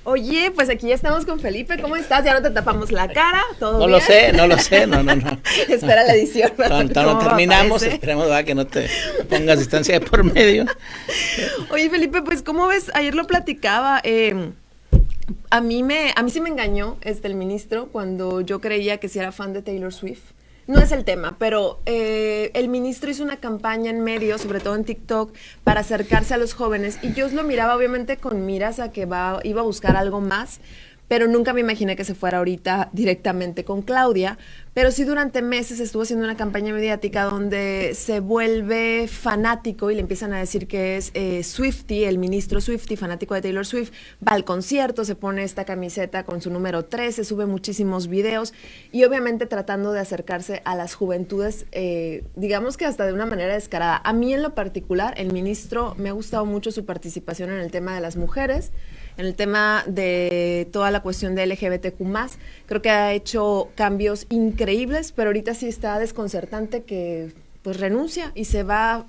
Oye, pues aquí ya estamos con Felipe. ¿Cómo estás? Ya no te tapamos la cara, ¿todo No bien? lo sé, no. Espera la edición. No terminamos, esperemos que no te pongas distancia de por medio. Oye, Felipe, pues ¿cómo ves? Ayer lo platicaba. A mí sí me engañó el ministro cuando yo creía que sí era fan de Taylor Swift. No es el tema, pero el ministro hizo una campaña en medios, sobre todo en TikTok, para acercarse a los jóvenes. Y yo lo miraba obviamente con miras a que iba a buscar algo más, pero nunca me imaginé que se fuera ahorita directamente con Claudia. Pero sí durante meses estuvo haciendo una campaña mediática donde se vuelve fanático y le empiezan a decir que es Swiftie, el ministro Swiftie, fanático de Taylor Swift. Va al concierto, se pone esta camiseta con su número 13, sube muchísimos videos y obviamente tratando de acercarse a las juventudes, digamos que hasta de una manera descarada. A mí en lo particular, el ministro, me ha gustado mucho su participación en el tema de las mujeres, en el tema de toda la cuestión de LGBTQ+. Creo que ha hecho cambios increíbles, pero ahorita sí está desconcertante que pues renuncia y se va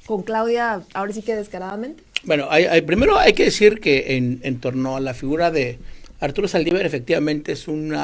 con Claudia, ahora sí que descaradamente. Bueno, primero hay que decir que en torno a la figura de Arturo Saldívar, efectivamente es un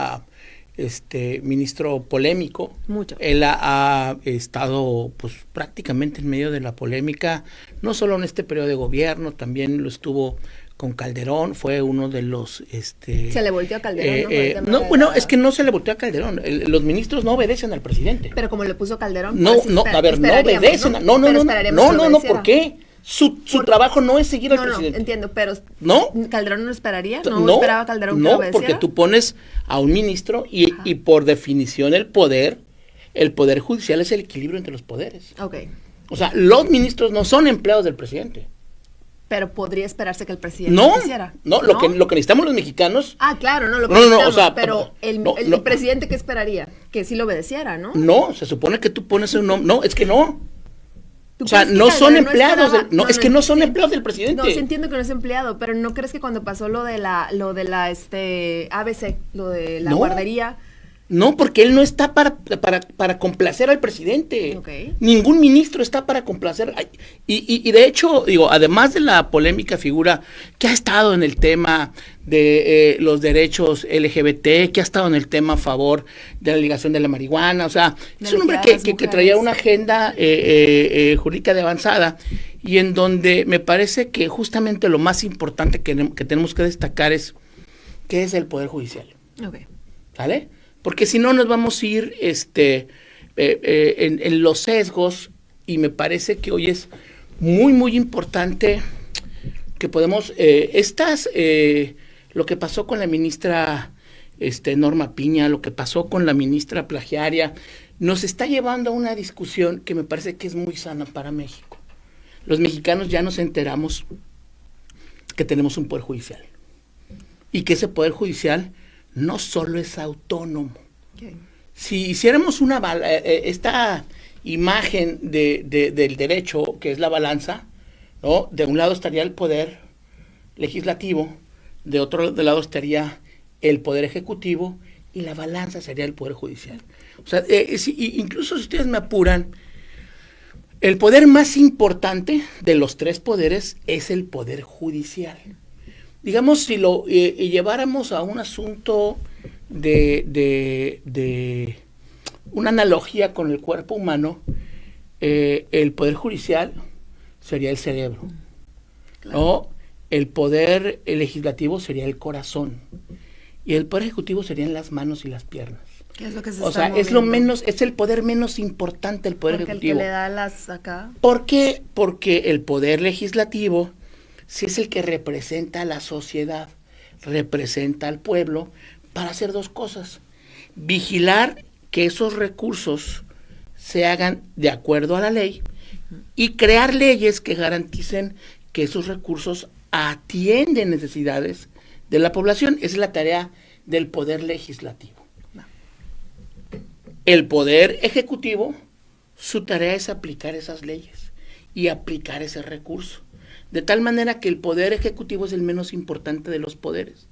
ministro polémico. Mucho. Él ha estado pues prácticamente en medio de la polémica, no solo en este periodo de gobierno, también lo estuvo con Calderón, fue uno de los... Se le volteó a Calderón, ¿no? Bueno, es que no se le volteó a Calderón. Los ministros no obedecen al presidente. Pero como le puso Calderón... No, no obedecen. No, ¿por qué? Su trabajo no es seguir al presidente. No, entiendo, pero... ¿No? ¿Calderón no esperaría? ¿No esperaba Calderón que obedeciera? No, porque tú pones a un ministro y por definición el poder judicial es el equilibrio entre los poderes. Ok. O sea, los ministros no son empleados del presidente. Pero podría esperarse que el presidente quisiera. No, lo que necesitamos los mexicanos. Ah, claro, lo que necesitamos, o sea, pero el presidente, ¿qué esperaría? Que sí lo obedeciera, ¿no? No, se supone que tú pones un nombre. No, es que no. O sea, no son empleados es que no son empleados del presidente. No, sí entiendo que no es empleado, pero ¿no crees que cuando pasó lo de la ABC, lo de la guardería? No, porque él no está para complacer al presidente. Okay. Ningún ministro está para complacer. Y de hecho, digo, además de la polémica figura que ha estado en el tema de los derechos LGBT, que ha estado en el tema a favor de la legalización de la marihuana, o sea, es un hombre que traía una agenda jurídica de avanzada y en donde me parece que justamente lo más importante que tenemos que destacar es qué es el Poder Judicial. Okay. ¿Sale? Porque si no nos vamos a ir en los sesgos y me parece que hoy es muy, muy importante que podemos... lo que pasó con la ministra Norma Piña, lo que pasó con la ministra plagiaria, nos está llevando a una discusión que me parece que es muy sana para México. Los mexicanos ya nos enteramos que tenemos un poder judicial y que ese poder judicial no solo es autónomo. Okay. Si hiciéramos esta imagen del derecho, que es la balanza, ¿no? De un lado estaría el poder legislativo, de otro lado estaría el poder ejecutivo y la balanza sería el poder judicial. O sea, incluso si ustedes me apuran, el poder más importante de los tres poderes es el poder judicial. Digamos, si lo lleváramos a un asunto de una analogía con el cuerpo humano, el poder judicial sería el cerebro, claro. ¿No? El poder legislativo sería el corazón y el poder ejecutivo serían las manos y las piernas. ¿Qué es lo que se o está sea, es el poder menos importante, el poder ejecutivo. ¿Porque el que le da las acá? ¿Por qué? Porque el poder legislativo sí es el que representa a la sociedad, representa al pueblo, para hacer dos cosas: vigilar que esos recursos se hagan de acuerdo a la ley y crear leyes que garanticen que esos recursos atienden necesidades de la población. Esa es la tarea del poder legislativo. El poder ejecutivo, su tarea es aplicar esas leyes y aplicar ese recurso. De tal manera que el poder ejecutivo es el menos importante de los poderes,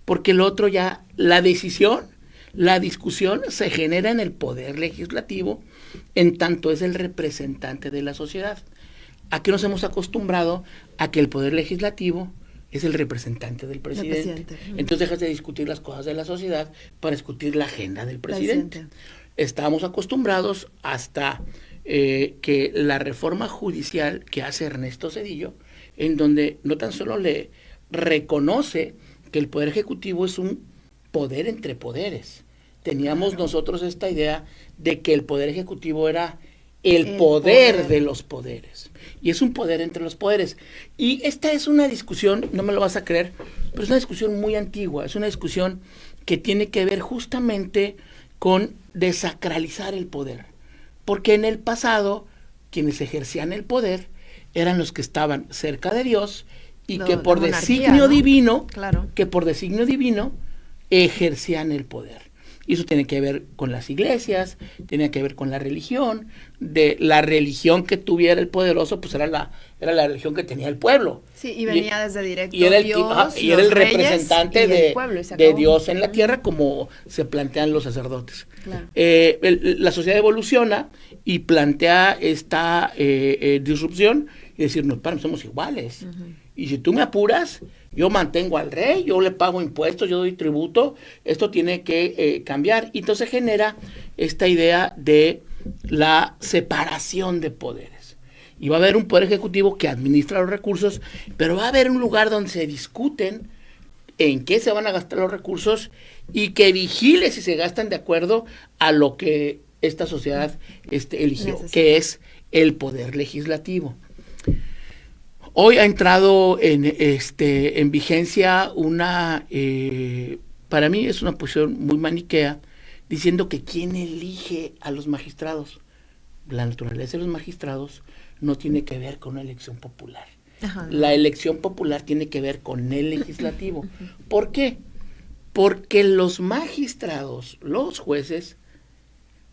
porque el otro ya, la decisión, la discusión se genera en el poder legislativo, en tanto es el representante de la sociedad. Aquí nos hemos acostumbrado a que el poder legislativo es el representante del presidente. Entonces dejas de discutir las cosas de la sociedad para discutir la agenda del presidente. Estábamos acostumbrados hasta que la reforma judicial que hace Ernesto Zedillo, en donde no tan solo le reconoce que el Poder Ejecutivo es un poder entre poderes. Teníamos nosotros esta idea de que el Poder Ejecutivo era el poder de los poderes. Y es un poder entre los poderes. Y esta es una discusión, no me lo vas a creer, pero es una discusión muy antigua. Es una discusión que tiene que ver justamente con desacralizar el poder. Porque en el pasado, quienes ejercían el poder eran los que estaban cerca de Dios y que por designio divino, que por designio divino ejercían el poder. Y eso tiene que ver con las iglesias, tiene que ver con la religión. De la religión que tuviera el poderoso, pues era la religión que tenía el pueblo. Sí, y venía desde directo y era el, Dios, y era el representante de Dios en la uh-huh. tierra, como se plantean los sacerdotes. Claro. La sociedad evoluciona y plantea esta disrupción y decir, no, somos iguales. Uh-huh. Y si tú me apuras, yo mantengo al rey, yo le pago impuestos, yo doy tributo, esto tiene que cambiar. Y entonces genera esta idea de la separación de poderes. Y va a haber un poder ejecutivo que administra los recursos, pero va a haber un lugar donde se discuten en qué se van a gastar los recursos y que vigile si se gastan de acuerdo a lo que esta sociedad eligió, que es el poder legislativo. Hoy ha entrado en vigencia una, para mí es una posición muy maniquea, diciendo que quién elige a los magistrados. La naturaleza de los magistrados no tiene que ver con una elección popular. Ajá. La elección popular tiene que ver con el legislativo. ¿Por qué? Porque los magistrados, los jueces,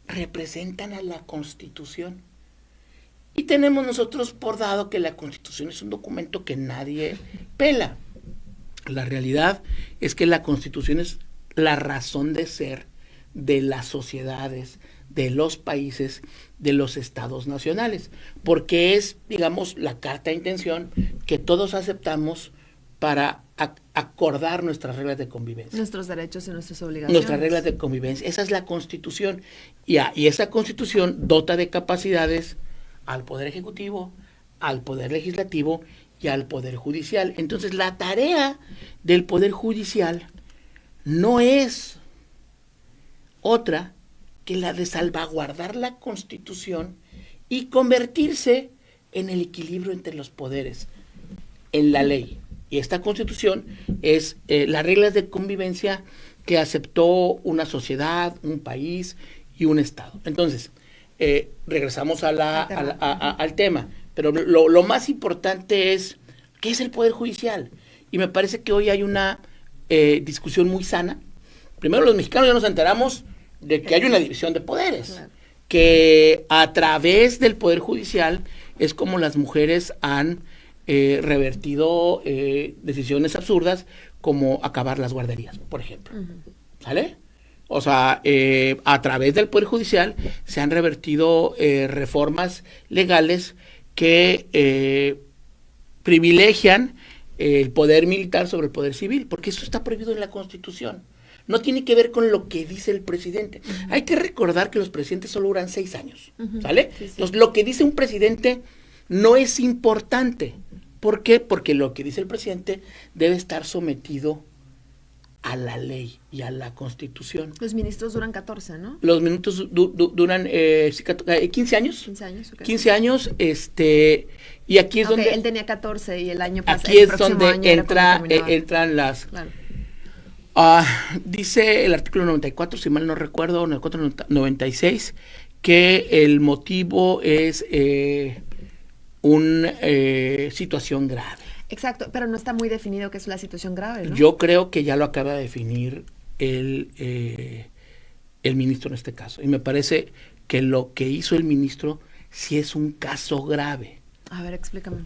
representan a la Constitución. Y tenemos nosotros por dado que la Constitución es un documento que nadie pela. La realidad es que la Constitución es la razón de ser de las sociedades, de los países, de los estados nacionales, porque es, digamos, la carta de intención que todos aceptamos para acordar nuestras reglas de convivencia. Nuestros derechos y nuestras obligaciones. Nuestras reglas de convivencia. Esa es la Constitución. Y esa Constitución dota de capacidades al Poder Ejecutivo, al Poder Legislativo y al Poder Judicial. Entonces, la tarea del Poder Judicial no es otra que la de salvaguardar la Constitución y convertirse en el equilibrio entre los poderes, en la ley. Y esta Constitución es las reglas de convivencia que aceptó una sociedad, un país y un Estado. Entonces, regresamos al tema, pero lo más importante es, ¿qué es el Poder Judicial? Y me parece que hoy hay una discusión muy sana. Primero, los mexicanos ya nos enteramos de que hay una división de poderes, claro, que a través del Poder Judicial es como las mujeres han revertido decisiones absurdas, como acabar las guarderías, por ejemplo. Uh-huh. ¿Sale? O sea, a través del Poder Judicial se han revertido reformas legales que privilegian el poder militar sobre el poder civil, porque eso está prohibido en la Constitución. No tiene que ver con lo que dice el presidente. Uh-huh. Hay que recordar que los presidentes solo duran 6 años, uh-huh, ¿sale? Sí, sí. Entonces, lo que dice un presidente no es importante. ¿Por qué? Porque lo que dice el presidente debe estar sometido a la ley y a la Constitución. Los ministros duran 14, ¿no? Los ministros duran 15 años. 15 años, okay. 15 años, y aquí es donde... Él tenía 14 y el año pasado... Aquí es donde entran las... Claro. Dice el artículo 94, si mal no recuerdo, 94-96, que el motivo es una situación grave. Exacto, pero no está muy definido qué es la situación grave, ¿no? Yo creo que ya lo acaba de definir el ministro en este caso. Y me parece que lo que hizo el ministro sí es un caso grave. A ver, explícame.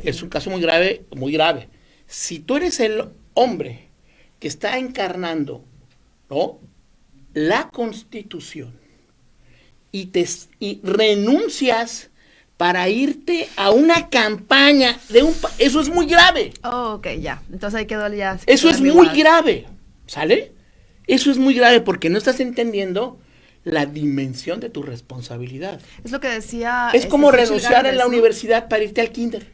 Es un caso muy grave, muy grave. Si tú eres el hombre que está encarnando, ¿no?, la Constitución y renuncias para irte a una campaña de eso es muy grave. Oh, ok, ya. Entonces ahí quedó ya. Eso es muy grave, ¿sale? Eso es muy grave porque no estás entendiendo la dimensión de tu responsabilidad. Es lo que decía. Es como Xochitl renunciar Gálvez, en la ¿no? universidad para irte al kinder.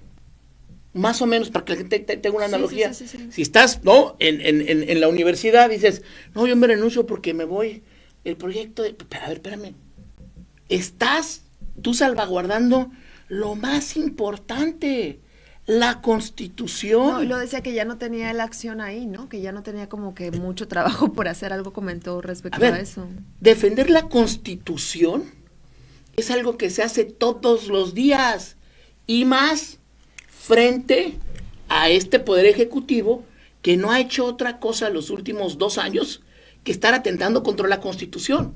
Más o menos, para que la gente tenga una analogía. Sí. Si estás, ¿no? En la universidad dices, no, yo me renuncio porque me voy. El proyecto de. Pero, a ver, espérame. Estás tú salvaguardando lo más importante, la Constitución. No, lo decía que ya no tenía la acción ahí, ¿no? Que ya no tenía como que mucho trabajo por hacer. Algo comentó respecto a eso. Defender la Constitución es algo que se hace todos los días y más frente a este Poder Ejecutivo que no ha hecho otra cosa los últimos 2 años que estar atentando contra la Constitución.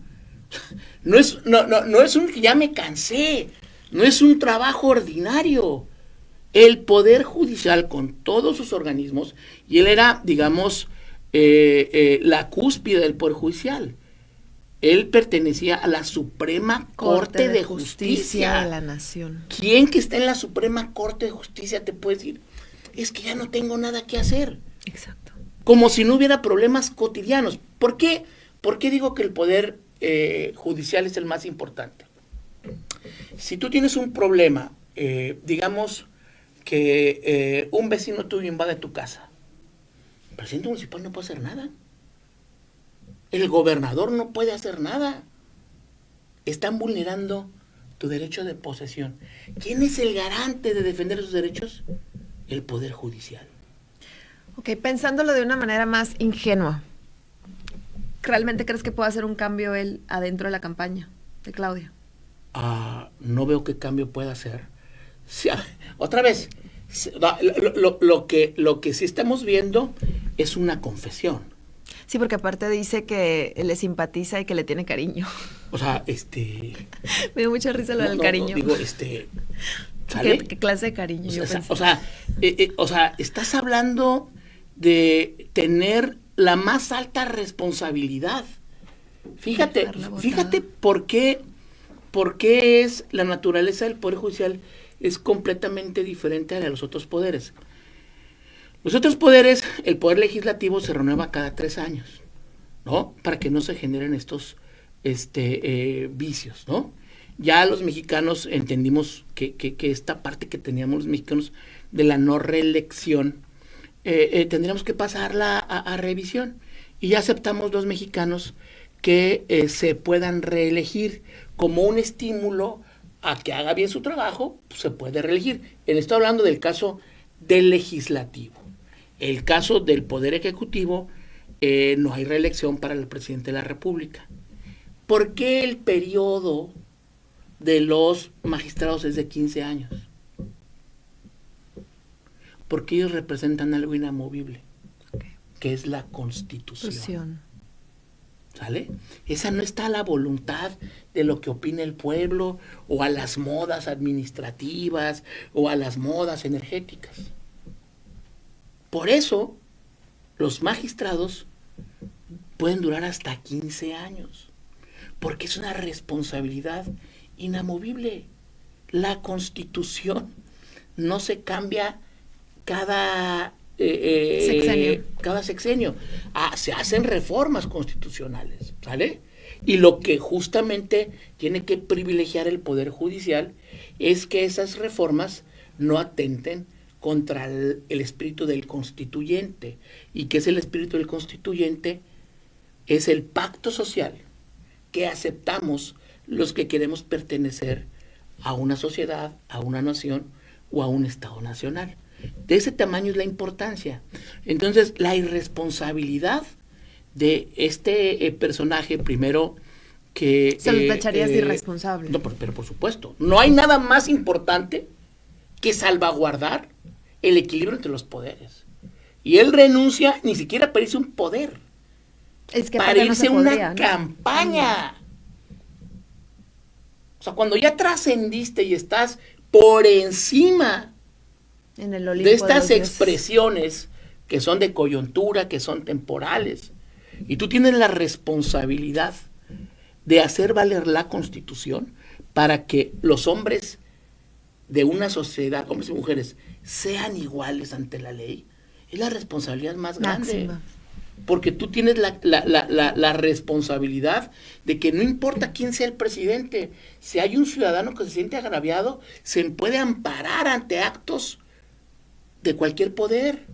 No es un ya me cansé, no es un trabajo ordinario. El Poder Judicial con todos sus organismos, y él era, digamos, la cúspide del Poder Judicial. Él pertenecía a la Suprema Corte de Justicia de la Nación. ¿Quién que está en la Suprema Corte de Justicia te puede decir, es que ya no tengo nada que hacer? Exacto. Como si no hubiera problemas cotidianos. ¿Por qué digo que el Poder Judicial es el más importante? Si tú tienes un problema, digamos que un vecino tuyo invade tu casa, el presidente municipal no puede hacer nada. El gobernador no puede hacer nada. Están vulnerando tu derecho de posesión. ¿Quién es el garante de defender esos derechos? El Poder Judicial. Ok, pensándolo de una manera más ingenua, ¿realmente crees que pueda hacer un cambio él adentro de la campaña de Claudia? No veo qué cambio pueda hacer. Sí, otra vez, lo que sí estamos viendo es una confesión. Sí, porque aparte dice que le simpatiza y que le tiene cariño. O sea, Me dio mucha risa lo del cariño. Digo, ¿sale? ¿Qué clase de cariño? O sea, estás hablando de tener la más alta responsabilidad. Fíjate por qué es la naturaleza del Poder Judicial es completamente diferente a la de los otros poderes. Los otros poderes, el Poder Legislativo se renueva cada 3 años, ¿no? Para que no se generen estos vicios, ¿no? Ya los mexicanos entendimos que esta parte que teníamos los mexicanos de la no reelección, tendríamos que pasarla a revisión. Y ya aceptamos los mexicanos que se puedan reelegir como un estímulo a que haga bien su trabajo, pues se puede reelegir. Estoy hablando del caso del legislativo. El caso del Poder Ejecutivo, no hay reelección para el presidente de la República. ¿Por qué el periodo de los magistrados es de 15 años? Porque ellos representan algo inamovible, que es la Constitución. ¿Sale? Esa no está a la voluntad de lo que opina el pueblo o a las modas administrativas o a las modas energéticas. Por eso, los magistrados pueden durar hasta 15 años, porque es una responsabilidad inamovible. La Constitución no se cambia cada sexenio. Se hacen reformas constitucionales, ¿sale? Y lo que justamente tiene que privilegiar el Poder Judicial es que esas reformas no atenten contra el espíritu del constituyente. ¿Y qué es el espíritu del constituyente? Es el pacto social que aceptamos los que queremos pertenecer a una sociedad, a una nación o a un Estado nacional. De ese tamaño es la importancia. Entonces, la irresponsabilidad de este personaje, primero que... Se lo tacharías de irresponsable. No, pero por supuesto. No hay nada más importante que salvaguardar el equilibrio entre los poderes. Y él renuncia ni siquiera para irse un poder. Es que para irse no podría, una campaña. O sea, cuando ya trascendiste y estás por encima en el Olimpo de estas de expresiones que son de coyuntura, que son temporales, y tú tienes la responsabilidad de hacer valer la Constitución para que los hombres de una sociedad, hombres y mujeres, sean iguales ante la ley, es la responsabilidad más grande. Máxima. Porque tú tienes la responsabilidad de que no importa quién sea el presidente, si hay un ciudadano que se siente agraviado, se puede amparar ante actos de cualquier poder.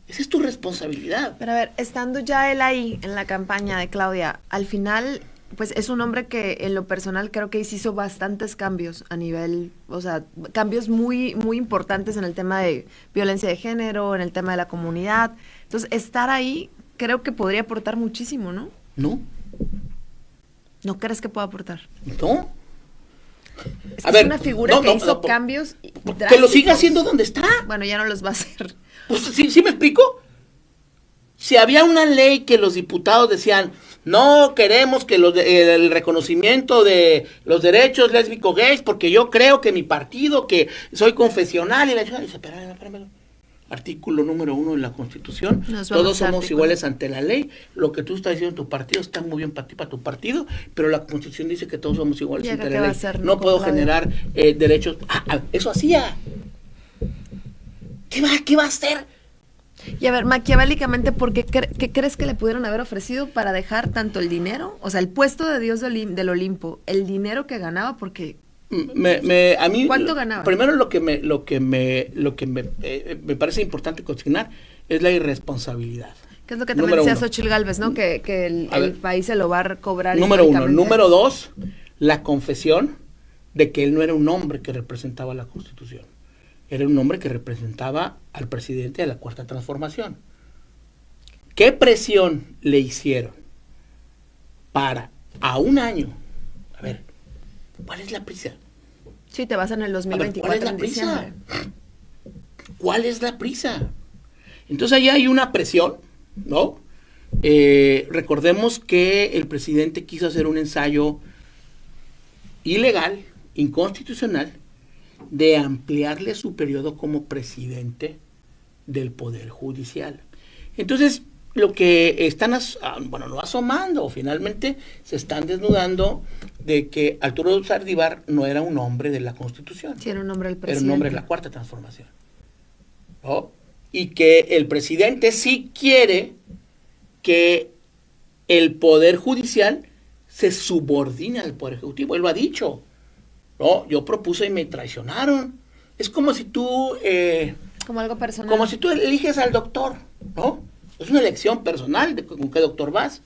Esa es tu responsabilidad. Pero a ver, estando ya él ahí en la campaña de Claudia, al final, pues es un hombre que en lo personal creo que hizo bastantes cambios a nivel, o sea, cambios muy, muy importantes en el tema de violencia de género, en el tema de la comunidad. Entonces, estar ahí creo que podría aportar muchísimo, ¿no? ¿No? ¿No crees que pueda aportar? ¿No? Es que es una figura que hizo cambios que lo drásticos. siga haciendo donde está. Bueno, ya no los va a hacer. Pues, ¿sí me explico? Si había una ley que los diputados decían, no queremos que el reconocimiento de los derechos lésbicos gays, porque yo creo que mi partido, que soy confesional, y la chica dice, espérame. Artículo número 1 de la Constitución, todos somos iguales ante la ley. Lo que tú estás diciendo en tu partido está muy bien para ti, para tu partido, pero la Constitución dice que todos somos iguales ante la ley. No puedo generar derechos. Eso hacía. ¿Qué va a hacer? Y a ver, maquiavélicamente, ¿qué crees que le pudieron haber ofrecido para dejar tanto el dinero, o sea, el puesto de Dios del Olimpo, el dinero que ganaba? Porque a mí, ¿cuánto ganaba? Primero lo que me parece importante consignar es la irresponsabilidad. ¿Qué es lo que también decía Xochitl Gálvez, ¿no? Que el país se lo va a cobrar. Número 1. Número 2, la confesión de que él no era un hombre que representaba la Constitución. Era un hombre que representaba al presidente de la Cuarta Transformación. ¿Qué presión le hicieron para, a un año? A ver, ¿cuál es la prisa? Sí, te vas en el 2024 en diciembre. ¿Cuál es la prisa? Entonces ahí hay una presión, ¿no? Recordemos que el presidente quiso hacer un ensayo ilegal, inconstitucional, de ampliarle su periodo como presidente del Poder Judicial. Entonces, lo que están, no asomando, finalmente se están desnudando de que Arturo Saldívar no era un hombre de la Constitución. Sí, era un hombre del presidente. Era un hombre de la Cuarta Transformación, ¿no? Y que el presidente sí quiere que el Poder Judicial se subordine al Poder Ejecutivo. Él lo ha dicho. No, yo propuse y me traicionaron. Es como si tú... como algo personal. Como si tú eliges al doctor, ¿no? Es una elección personal de con qué doctor vas.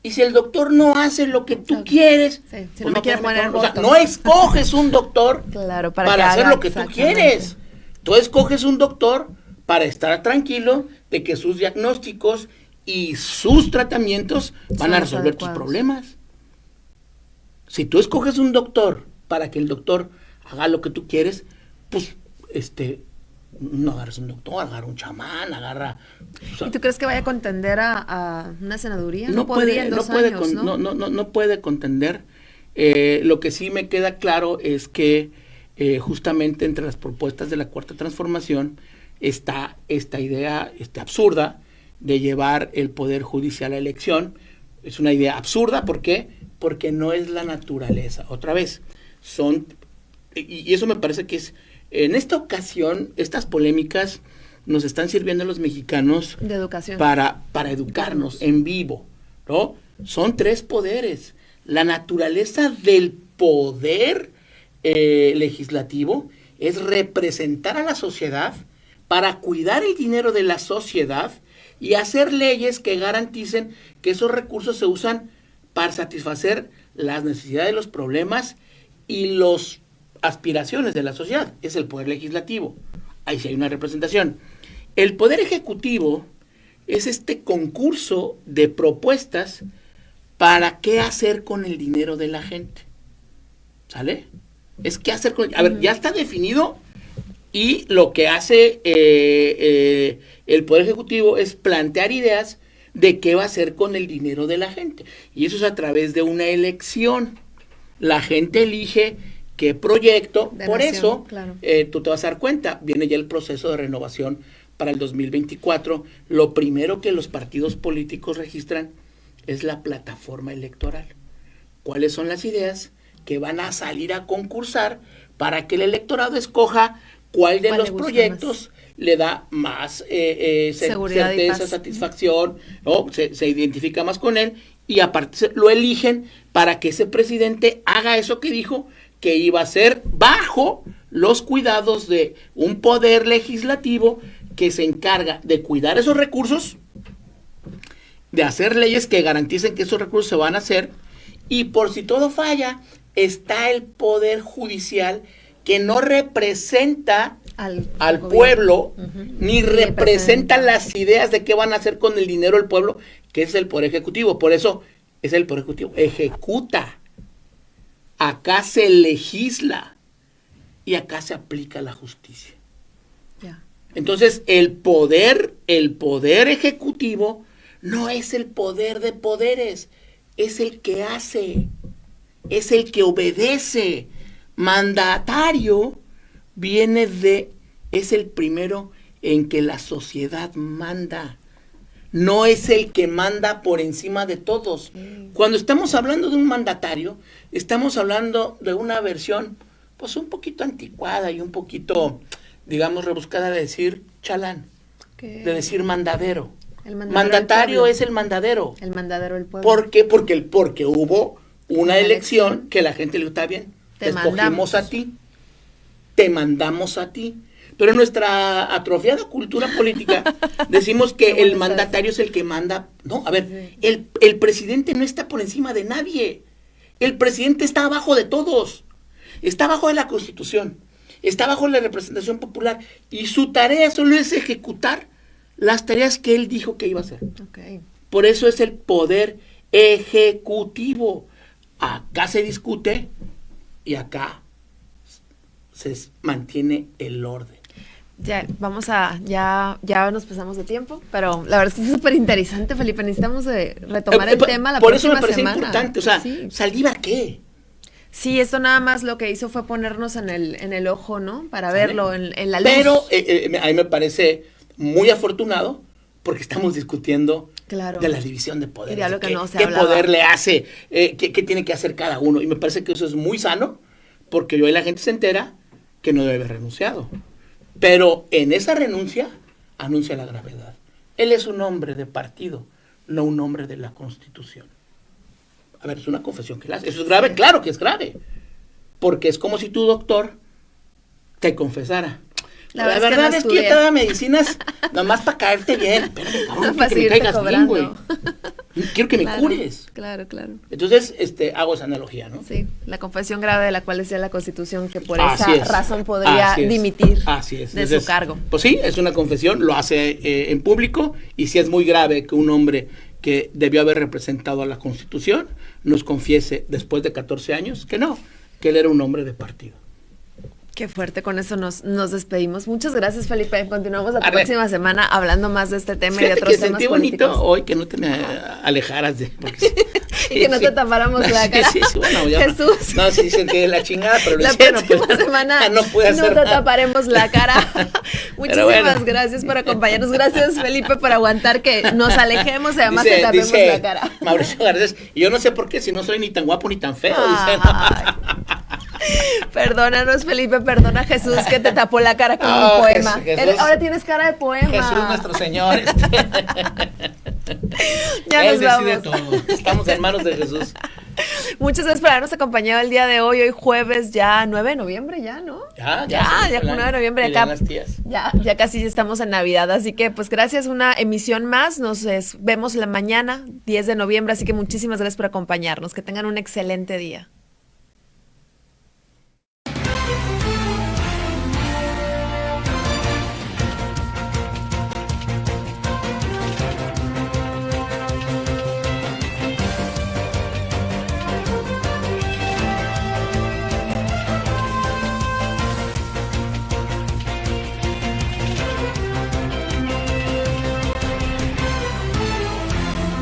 Y si el doctor no hace lo que tú quieres... Sí, si no quiere poner o sea, no escoges un doctor claro, para hacer lo que tú quieres. Tú escoges un doctor para estar tranquilo de que sus diagnósticos y sus tratamientos van a resolver tus problemas. Si tú escoges un doctor para que el doctor haga lo que tú quieres, pues, no agarres un doctor, agarra un chamán, agarra... O sea, ¿y tú crees que vaya a contender a una senaduría? No podría en 2 años, ¿no? No puede contender. Lo que sí me queda claro es que justamente entre las propuestas de la Cuarta Transformación está esta idea absurda de llevar el Poder Judicial a elección. Es una idea absurda, ¿por qué? Porque no es la naturaleza. Otra vez, y eso me parece que es, en esta ocasión, estas polémicas nos están sirviendo a los mexicanos de educación para educarnos en vivo, ¿no? Son 3 poderes. La naturaleza del poder legislativo es representar a la sociedad para cuidar el dinero de la sociedad y hacer leyes que garanticen que esos recursos se usan para satisfacer las necesidades, los problemas y las aspiraciones de la sociedad. Es el poder legislativo. Ahí sí hay una representación. El poder ejecutivo es este concurso de propuestas para qué hacer con el dinero de la gente. ¿Sale? Es qué hacer con... A ver, ya está definido y lo que hace el poder ejecutivo es plantear ideas de qué va a hacer con el dinero de la gente. Y eso es a través de una elección. La gente elige qué proyecto. Por eso, claro, tú te vas a dar cuenta, viene ya el proceso de renovación para el 2024. Lo primero que los partidos políticos registran es la plataforma electoral. ¿Cuáles son las ideas que van a salir a concursar para que el electorado escoja cuál de ¿Cuál los le gusta proyectos le da más Seguridad y certeza, paz. satisfacción, ¿no? Se identifica más con él y aparte lo eligen para que ese presidente haga eso que dijo que iba a hacer bajo los cuidados de un poder legislativo que se encarga de cuidar esos recursos, de hacer leyes que garanticen que esos recursos se van a hacer, y por si todo falla, está el poder judicial que no representa al gobierno. pueblo, Ujú. ni representa las ideas de qué van a hacer con el dinero del pueblo, que es el poder ejecutivo. Por eso es el poder ejecutivo. Ejecuta. Acá se legisla y acá se aplica la justicia. Ya. Entonces, el poder ejecutivo no es el poder de poderes, es el que hace, es el que obedece. Mandatario es el primero en que la sociedad manda. No es el que manda por encima de todos. Cuando estamos hablando de un mandatario, estamos hablando de una versión, pues un poquito anticuada y un poquito, digamos, rebuscada de decir chalán, ¿Qué? de decir mandadero. El mandadero Mandatario del pueblo. es el mandadero. El mandadero del pueblo. ¿Por qué? Porque hubo una Una elección elección. que la gente le dijo, está bien, Te te escogimos mandamos. a ti, te mandamos a ti. Pero en nuestra atrofiada cultura política decimos que Qué el bueno mandatario es el que manda. No, a ver, Sí. el presidente no está por encima de nadie. El presidente está abajo de todos. Está abajo de la Constitución. Está abajo de la representación popular. Y su tarea solo es ejecutar las tareas que él dijo que iba a hacer. Ok. Por eso es el poder ejecutivo. Acá se discute y acá se mantiene el orden. Ya nos pasamos de tiempo, pero la verdad es que es súper interesante, Felipe. Necesitamos retomar el tema la Por eso próxima me parece semana. importante. O sea, sí. ¿Saldívar qué? Sí, esto nada más lo que hizo fue ponernos en el ojo, ¿no? Para ¿Sale? verlo en la luz. Pero a mí me parece muy afortunado porque estamos discutiendo Claro. de la división de poderes. Y de lo que qué, no se qué hablaba. poder le hace, qué tiene que hacer cada uno. Y me parece que eso es muy sano porque hoy la gente se entera que no debe haber renunciado. Pero en esa renuncia anuncia la gravedad. Él es un hombre de partido, no un hombre de la Constitución. A ver, es una confesión que le hace. ¿Eso es grave? Sí. Claro que es grave. Porque es como si tu doctor te confesara. La La verdad verdad es es que que no yo te daba medicinas nomás para caerte bien. Espérame, cabrón, Para que me seguirte caigas bien, güey. cobrando. Quiero que me Claro, cures. Claro, claro. Entonces, hago esa analogía, ¿no? Sí, la confesión grave de la cual decía la Constitución que por Así esa es. razón podría Así es. dimitir Así es. de Entonces, su cargo. Pues sí, es una confesión, lo hace en público, y sí es muy grave que un hombre que debió haber representado a la Constitución nos confiese después de 14 años que no, que él era un hombre de partido. Qué fuerte, con eso nos despedimos. Muchas gracias, Felipe. Continuamos la A ver. próxima semana hablando más de este tema y de Fíjate otros que temas sentí bonito políticos. hoy que no te me alejaras de... porque- Y que no te tapáramos la cara. Sí, bueno, ya Jesús. No, sí sentí de la chingada, pero lo La hicieron, próxima pues, semana no pude hacer no te nada. taparemos la cara. Muchísimas bueno. gracias por acompañarnos. Gracias, Felipe, por aguantar que nos alejemos y además te tapemos la cara. Mauricio Garcés, y yo no sé por qué, si no soy ni tan guapo ni tan feo, dice. Ay. Perdónanos, Felipe, perdona a Jesús que te tapó la cara con Oh, un poema. Jesús. Ahora tienes cara de poema. Jesús nuestro Señor. Ya Él nos decide vamos. todo. Estamos en manos de Jesús. Muchas gracias por habernos acompañado el día de hoy. Hoy jueves ya 9 de noviembre, ya, ¿no? Ya 9 de noviembre acá. Las tías. Ya casi estamos en Navidad, así que pues gracias, una emisión más. Nos vemos la mañana, 10 de noviembre, así que muchísimas gracias por acompañarnos. Que tengan un excelente día.